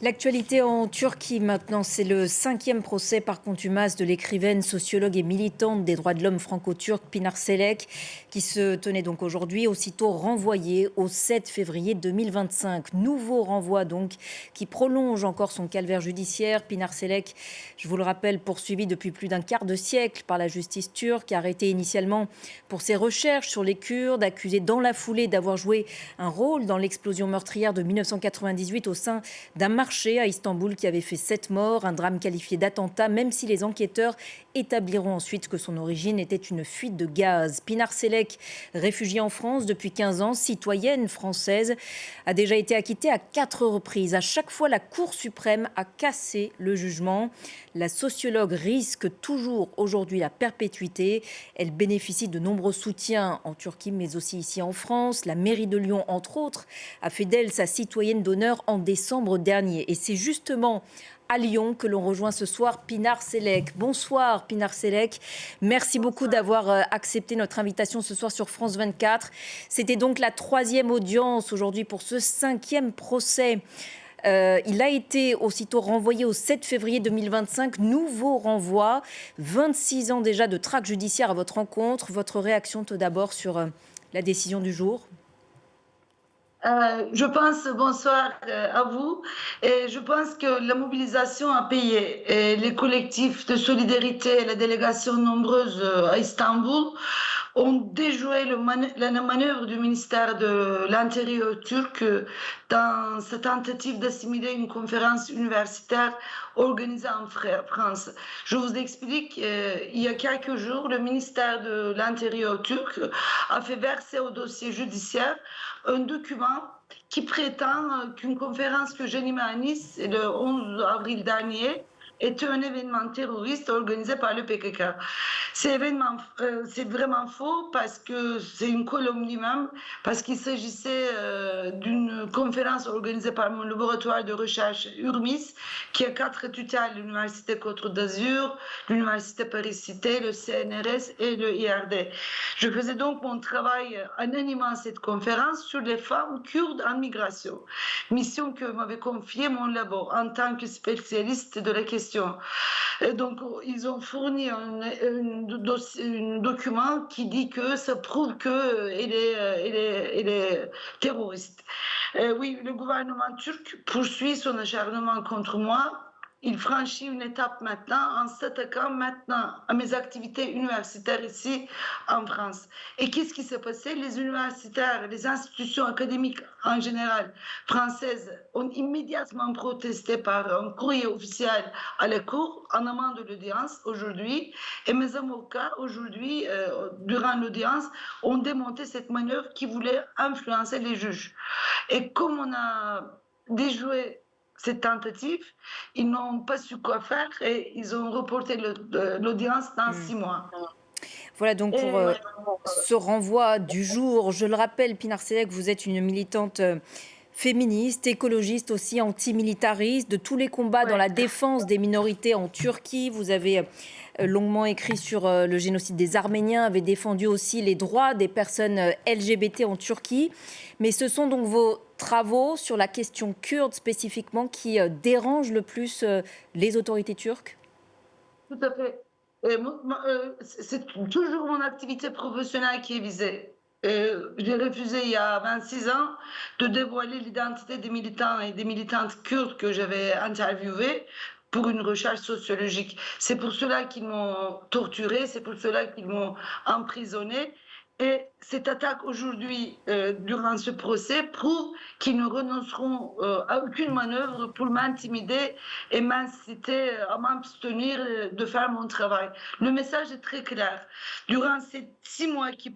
L'actualité en Turquie maintenant, c'est le 5e procès par contumace de l'écrivaine, sociologue et militante des droits de l'homme franco-turque Pinar Selek, qui se tenait donc aujourd'hui, aussitôt renvoyée au 7 février 2025. Nouveau renvoi donc, qui prolonge encore son calvaire judiciaire. Pinar Selek, je vous le rappelle, poursuivie depuis plus d'un quart de siècle par la justice turque, arrêtée initialement pour ses recherches sur les Kurdes, accusée dans la foulée d'avoir joué un rôle dans l'explosion meurtrière de 1998 au sein d'un marché à Istanbul qui avait fait 7 morts, un drame qualifié d'attentat, même si les enquêteurs établiront ensuite que son origine était une fuite de gaz. Pinar Selek, réfugiée en France depuis 15 ans, citoyenne française, a déjà été acquittée à 4 reprises. À chaque fois, la Cour suprême a cassé le jugement. La sociologue risque toujours aujourd'hui la perpétuité. Elle bénéficie de nombreux soutiens en Turquie, mais aussi ici en France. La mairie de Lyon, entre autres, a fait d'elle sa citoyenne d'honneur en décembre dernier. Et c'est justement à Lyon que l'on rejoint ce soir Pinar Selek. Bonsoir Pinar Selek. Merci beaucoup d'avoir accepté notre invitation ce soir sur France 24. C'était donc la 3e audience aujourd'hui pour ce 5e procès. Il a été aussitôt renvoyé au 7 février 2025. Nouveau renvoi. 26 ans déjà de traque judiciaire à votre rencontre. Votre réaction tout d'abord sur la décision du jour? Je pense, bonsoir à vous, et je pense que la mobilisation a payé. Et les collectifs de solidarité et la délégation nombreuse à Istanbul ont déjoué la manœuvre du ministère de l'Intérieur turc dans sa tentative d'assimiler une conférence universitaire organisée en France. Je vous explique, il y a quelques jours, le ministère de l'Intérieur turc a fait verser au dossier judiciaire un document qui prétend qu'une conférence que j'animais à Nice le 11 avril dernier était un événement terroriste organisé par le PKK. C'est vraiment faux parce que c'est une calomnie même, parce qu'il s'agissait d'une conférence organisée par mon laboratoire de recherche URMIS, qui a 4 tutelles, l'Université Côte d'Azur, l'Université Paris-Cité, le CNRS et le IRD. Je faisais donc mon travail en animant cette conférence sur les femmes kurdes en migration, mission que m'avait confiée mon labo en tant que spécialiste de la question. Et donc, ils ont fourni un document qui dit que ça prouve qu'elle est terroriste. Oui, le gouvernement turc poursuit son acharnement contre moi. Il franchit une étape maintenant en s'attaquant maintenant à mes activités universitaires ici en France. Et qu'est-ce qui s'est passé? Les universitaires, les institutions académiques en général françaises ont immédiatement protesté par un courrier officiel à la Cour en amont de l'audience aujourd'hui. Et mes avocats aujourd'hui, durant l'audience, ont démonté cette manœuvre qui voulait influencer les juges. Et comme on a déjoué cette tentative, ils n'ont pas su quoi faire et ils ont reporté l'audience dans 6 mois. Voilà donc pour ce renvoi du jour. Je le rappelle, Pinar Selek, vous êtes une militante féministe, écologiste aussi, antimilitariste, de tous les combats dans la défense des minorités en Turquie. Vous avez longuement écrit sur le génocide des Arméniens, avez défendu aussi les droits des personnes LGBT en Turquie. Mais ce sont donc vos travaux sur la question kurde spécifiquement qui dérangent le plus les autorités turques? Tout à fait. C'est toujours mon activité professionnelle qui est visée. J'ai refusé il y a 26 ans de dévoiler l'identité des militants et des militantes kurdes que j'avais interviewés pour une recherche sociologique. C'est pour cela qu'ils m'ont torturée, c'est pour cela qu'ils m'ont emprisonnée. Et cette attaque aujourd'hui, durant ce procès, prouve qu'ils ne renonceront à aucune manœuvre pour m'intimider et m'inciter à m'abstenir de faire mon travail. Le message est très clair. Durant ces 6 mois qui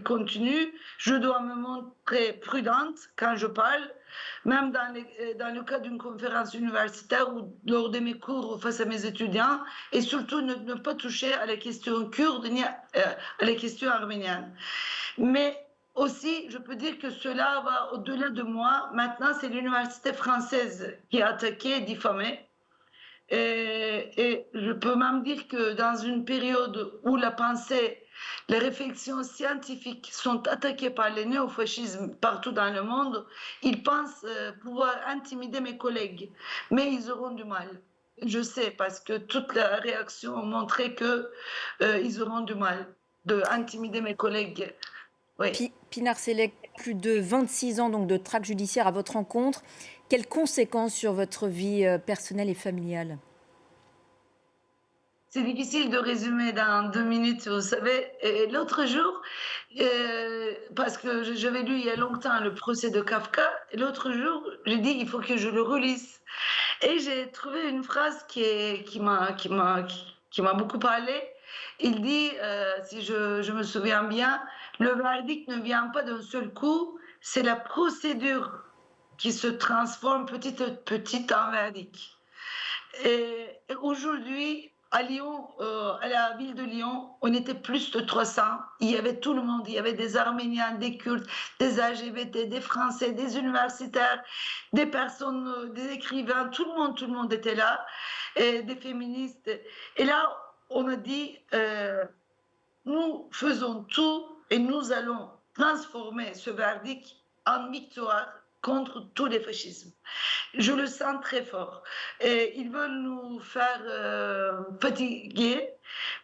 continuent, je dois me montrer prudente quand je parle, même dans le cadre d'une conférence universitaire ou lors de mes cours face à mes étudiants, et surtout ne pas toucher à la question kurde ni à la question arménienne. Mais aussi, je peux dire que cela va au-delà de moi. Maintenant, c'est l'université française qui a attaqué, diffamé. Et je peux même dire que dans une période où la pensée les réflexions scientifiques sont attaquées par les néofascismes partout dans le monde, ils pensent pouvoir intimider mes collègues, mais ils auront du mal. Je sais parce que toute la réaction a montré que ils auront du mal de intimider mes collègues. Oui. Pinar Selek, plus de 26 ans donc de traque judiciaire à votre encontre. Quelles conséquences sur votre vie personnelle et familiale? C'est difficile de résumer dans 2 minutes, vous savez. Et l'autre jour, parce que j'avais lu il y a longtemps le procès de Kafka, et l'autre jour, j'ai dit: «Il faut que je le relise» et j'ai trouvé une phrase qui m'a beaucoup parlé. Il dit, si je me souviens bien: «Le verdict ne vient pas d'un seul coup, c'est la procédure qui se transforme petit à petit en verdict». Et aujourd'hui, à Lyon, à la ville de Lyon, on était plus de 300. Il y avait tout le monde. Il y avait des Arméniens, des Kurdes, des LGBT, des Français, des universitaires, des personnes, des écrivains. Tout le monde était là, et des féministes. Et là, on a dit, nous faisons tout et nous allons transformer ce verdict en victoire contre tous les fascismes. Je le sens très fort. Et ils veulent nous faire fatiguer,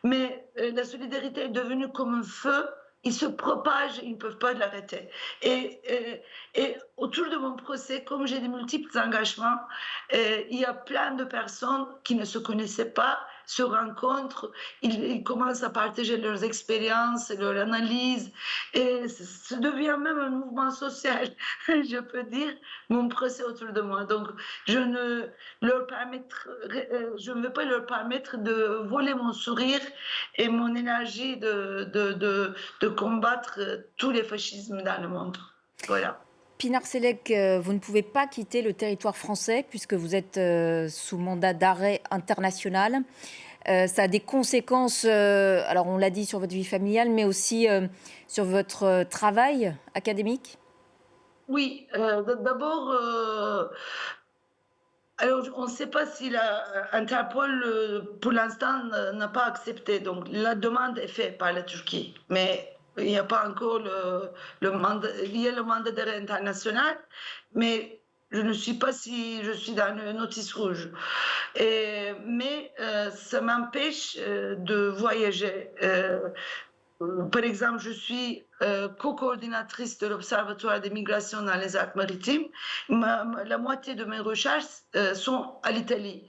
mais la solidarité est devenue comme un feu. Il se propage, ils ne peuvent pas l'arrêter. Et autour de mon procès, comme j'ai de multiples engagements, il y a plein de personnes qui ne se connaissaient pas, se rencontrent, ils commencent à partager leurs expériences, leur analyse, et ça devient même un mouvement social, je peux dire, mon procès autour de moi. Donc, je ne je ne veux pas leur permettre de voler mon sourire et mon énergie de combattre tous les fascismes dans le monde. Voilà. Pinar Selek, vous ne pouvez pas quitter le territoire français puisque vous êtes sous mandat d'arrêt international. Ça a des conséquences, alors on l'a dit, sur votre vie familiale, mais aussi sur votre travail académique? Oui, d'abord, alors on ne sait pas si Interpol, pour l'instant, n'a pas accepté. Donc la demande est faite par la Turquie, mais il n'y a pas encore le mandat. Il y a le mandat d'arrêt international, mais je ne sais pas si je suis dans une notice rouge. Mais ça m'empêche de voyager. Par exemple, je suis co-coordinatrice de l'Observatoire des migrations dans les Alpes-Maritimes. La moitié de mes recherches sont à l'Italie.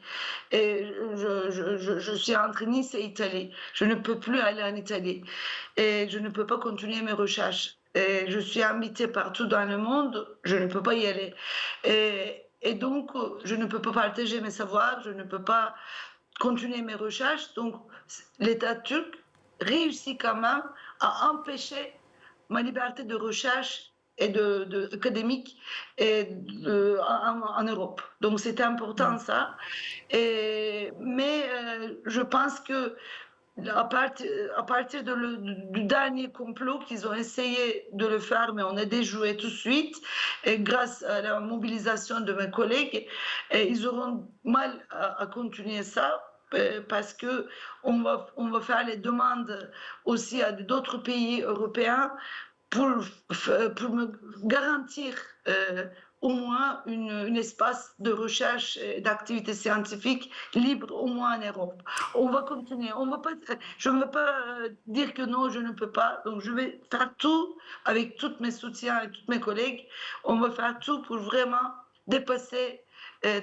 Et je suis entre Nice et Italie. Je ne peux plus aller en Italie. Et je ne peux pas continuer mes recherches. Et je suis invitée partout dans le monde. Je ne peux pas y aller. Et donc, je ne peux pas partager mes savoirs. Je ne peux pas continuer mes recherches. Donc, l'État turc réussit quand même à empêcher ma liberté de recherche et académique en Europe. Donc c'est important ça. Mais je pense que à partir du dernier complot qu'ils ont essayé de le faire, mais on a déjoué tout de suite, et grâce à la mobilisation de mes collègues, et ils auront mal à continuer ça, parce que on va faire les demandes aussi à d'autres pays européens pour, pour me garantir au moins un espace de recherche et d'activité scientifique libre, au moins en Europe. On va continuer. Je ne veux pas dire que non, je ne peux pas. Donc, je vais faire tout avec tous mes soutiens et tous mes collègues. On va faire tout pour vraiment dépasser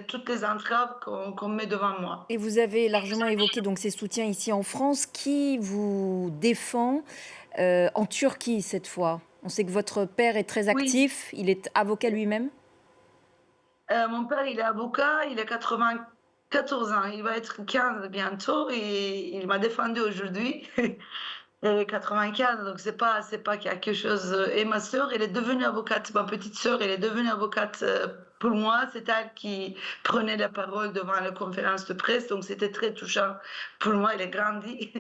toutes les entraves qu'on met devant moi. Et vous avez largement évoqué donc ces soutiens ici en France. Qui vous défend en Turquie cette fois? On sait que votre père est très Oui, actif, il est avocat lui-même. mon père, il est avocat, il a 94 ans, il va être 15 bientôt et il m'a défendu aujourd'hui. 95, donc c'est pas quelque chose. Et ma sœur, elle est devenue avocate. Ma petite sœur, elle est devenue avocate pour moi. C'est elle qui prenait la parole devant la conférence de presse, donc c'était très touchant pour moi. Elle est grandie.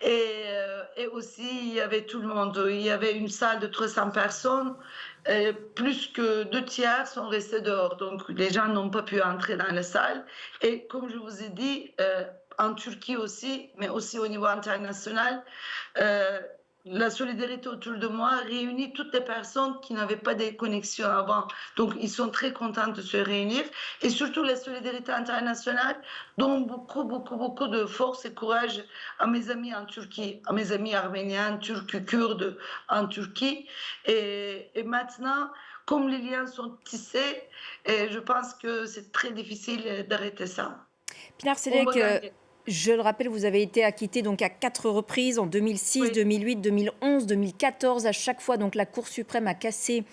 Et aussi, il y avait tout le monde. Il y avait une salle de 300 personnes. Plus que 2 tiers sont restés dehors, donc les gens n'ont pas pu entrer dans la salle. Et comme je vous ai dit, en Turquie aussi, mais aussi au niveau international, la solidarité autour de moi réunit toutes les personnes qui n'avaient pas de connexions avant. Donc, ils sont très contents de se réunir. Et surtout, la solidarité internationale donne beaucoup, beaucoup, beaucoup de force et courage à mes amis en Turquie, à mes amis arméniens, turcs, kurdes en Turquie. Et maintenant, comme les liens sont tissés, et je pense que c'est très difficile d'arrêter ça. Pinar On va Selek, gagner. je le rappelle, vous avez été acquitté donc à 4 reprises, en 2006, Oui. 2008, 2011, 2014. À chaque fois, donc la Cour suprême a cassé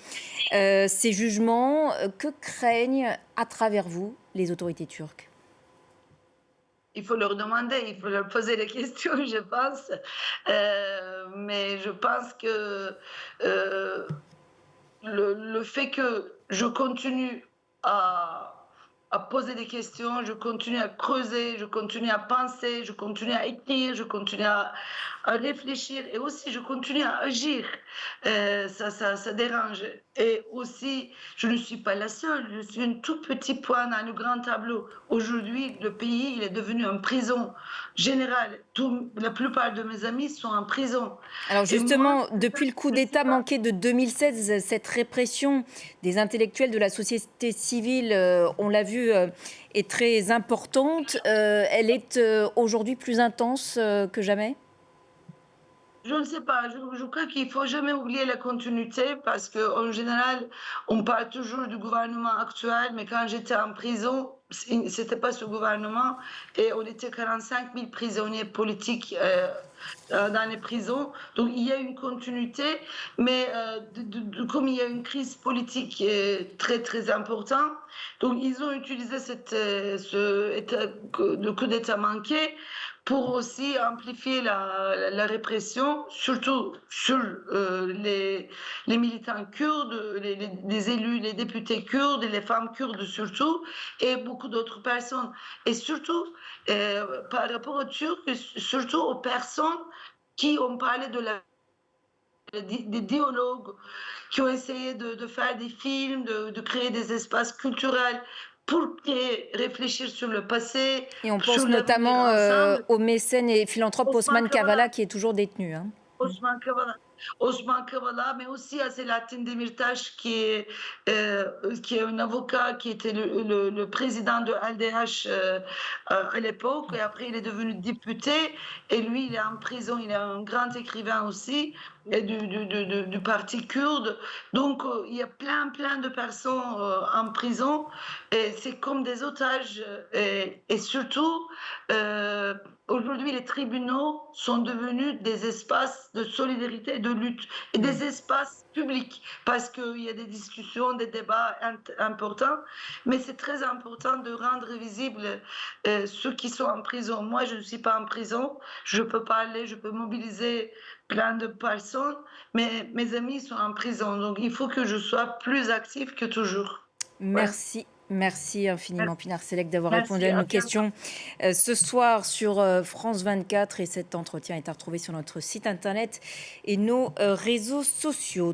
ces jugements. Que craignent à travers vous les autorités turques? Il faut leur demander, il faut leur poser des questions, je pense. Mais je pense que euh, le fait que je continue à, à poser des questions, je continue à creuser, je continue à penser, je continue à écrire, je continue à réfléchir et aussi je continue à agir. Ça dérange. Et aussi, je ne suis pas la seule, je suis un tout petit point dans le grand tableau. Aujourd'hui, le pays il est devenu une prison générale. La plupart de mes amis sont en prison. Alors Et moi, justement, depuis le coup je ne sais d'État pas. manqué de 2016, cette répression des intellectuels de la société civile, on l'a vu, est très importante. Elle est aujourd'hui plus intense que jamais? Je ne sais pas, je crois qu'il faut jamais oublier la continuité parce qu'en général, on parle toujours du gouvernement actuel, mais quand j'étais en prison, c'était pas ce gouvernement et on était 45 000 prisonniers politiques dans les prisons. Donc il y a une continuité, mais comme il y a une crise politique qui est très très importante, donc ils ont utilisé le coup d'État manqué pour aussi amplifier la répression, surtout sur les militants kurdes, les élus, les députés kurdes, et les femmes kurdes surtout, et beaucoup d'autres personnes. Et surtout, par rapport aux Turcs, surtout aux personnes qui ont parlé des dialogues, qui ont essayé de faire des films, de créer des espaces culturels pour réfléchir sur le passé, Et on sur pense l'avenir notamment ensemble. au mécène et philanthrope Osman Osman Kavala Kavala, qui est toujours détenu, hein. Osman Kavala, Osman Kavala, mais aussi à Selahattin Demirtas, qui est un avocat, qui était le président de LDH à l'époque, et après il est devenu député, et lui il est en prison, il est un grand écrivain aussi, et du parti kurde. Donc il y a plein de personnes en prison, et c'est comme des otages, et surtout, euh, aujourd'hui, les tribunaux sont devenus des espaces de solidarité et de lutte et des espaces publics parce qu'il y a des discussions, des débats importants, mais c'est très important de rendre visibles ceux qui sont en prison. Moi, je ne suis pas en prison, je peux parler, je peux mobiliser plein de personnes, mais mes amis sont en prison, donc il faut que je sois plus active que toujours. Voilà. Merci. Merci infiniment, Merci. Pinar Selek, d'avoir répondu Merci, à à nos bientôt. questions ce soir sur France 24. Et cet entretien est à retrouver sur notre site internet et nos réseaux sociaux.